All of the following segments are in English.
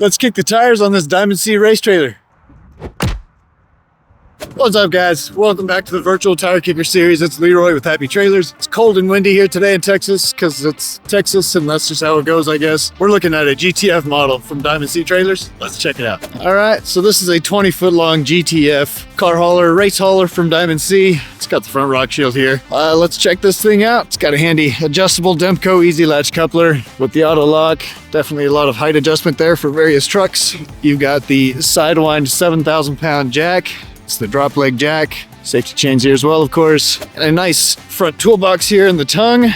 Let's kick the tires on this Diamond C race trailer. What's up, guys? Welcome back to the virtual tire kicker series. It's Leroy with Happy Trailers. It's cold and windy here today in Texas because it's Texas and that's just how it goes, I guess. We're looking at a GTF model from Diamond C Trailers. Let's check it out. All right, so this is a 20-foot long GTF car hauler, race hauler from Diamond C. It's got the front rock shield here. Let's check this thing out. It's got a handy adjustable Demco EZ-Latch coupler with the auto lock. Definitely a lot of height adjustment there for various trucks. You've got the sidewind 7,000-pound jack. It's the drop leg jack. Safety chains here as well, of course. And a nice front toolbox here in the tongue.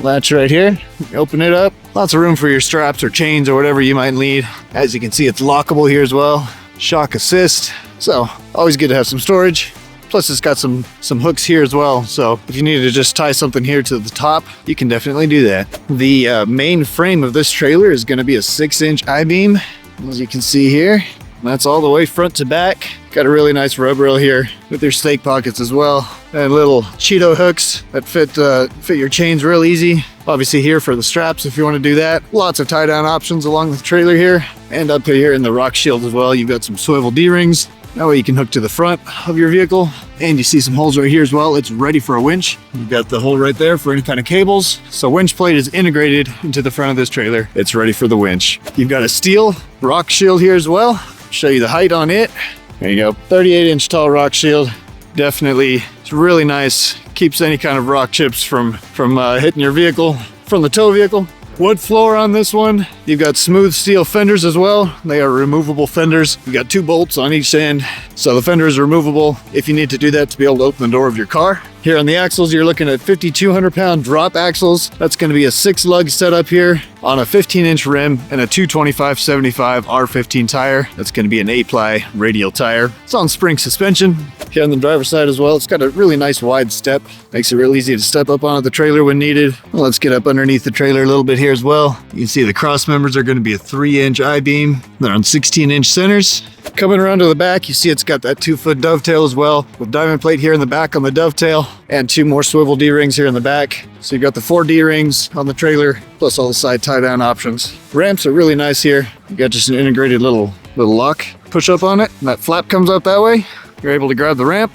Latch right here. Open it up. Lots of room for your straps or chains or whatever you might need. As you can see, it's lockable here as well. Shock assist. So always good to have some storage. Plus it's got some hooks here as well. So if you need to just tie something here to the top, you can definitely do that. The main frame of this trailer is going to be a 6-inch I-beam, as you can see here. That's all the way front to back. Got a really nice rub rail here with their stake pockets as well. And little Cheeto hooks that fit your chains real easy. Obviously here for the straps if you want to do that. Lots of tie down options along the trailer here. And up here in the rock shield as well, you've got some Swivel D-Rings. That way you can hook to the front of your vehicle. And you see some holes right here as well. It's ready for a winch. You've got the hole right there for any kind of cables. So winch plate is integrated into the front of this trailer. It's ready for the winch. You've got a steel rock shield here as well. Show you the height on it. There you go, 38-inch tall rock shield. Definitely, it's really nice. Keeps any kind of rock chips from hitting your vehicle from the tow vehicle. Wood floor on this one. You've got smooth steel fenders as well. They are removable fenders. You've got 2 bolts on each end. So the fender is removable if you need to do that to be able to open the door of your car. Here on the axles, you're looking at 5,200-pound drop axles. That's going to be a 6-lug setup here on a 15-inch rim and a 225/75 R15 tire. That's going to be an 8-ply radial tire. It's on spring suspension. Here on the driver's side as well, it's got a really nice wide step. Makes it real easy to step up onto the trailer when needed. Well, let's get up underneath the trailer a little bit here as well. You can see the crossmembers are going to be a 3-inch I-beam. They're on 16-inch centers. Coming around to the back, you see it's got that 2-foot dovetail as well, with diamond plate here in the back on the dovetail, and 2 more Swivel D-Rings here in the back. So you've got the 4 D-Rings on the trailer, plus all the side tie-down options. Ramps are really nice here. You got just an integrated little lock push up on it, and that flap comes up that way. You're able to grab the ramp.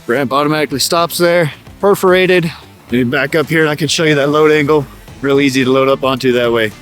Ramp automatically stops there, perforated. You back up here and I can show you that load angle. Real easy to load up onto that way.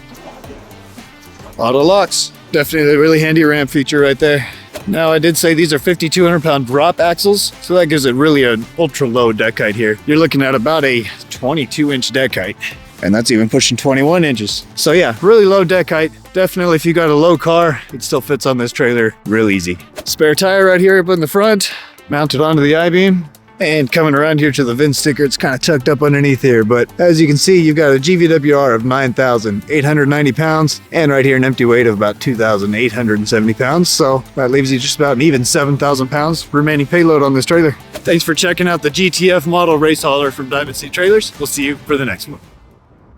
Auto locks. Definitely a really handy ramp feature right there. Now, I did say these are 5,200-pound drop axles, so that gives it really an ultra-low deck height here. You're looking at about a 22-inch deck height, and that's even pushing 21 inches. So yeah, really low deck height. Definitely, if you got a low car, it still fits on this trailer real easy. Spare tire right here up in the front, mounted onto the I-beam. And coming around here to the VIN sticker, it's kind of tucked up underneath here. But as you can see, you've got a GVWR of 9,890 pounds. And right here, an empty weight of about 2,870 pounds. So that leaves you just about an even 7,000 pounds remaining payload on this trailer. Thanks for checking out the GTF model race hauler from Diamond C Trailers. We'll see you for the next one.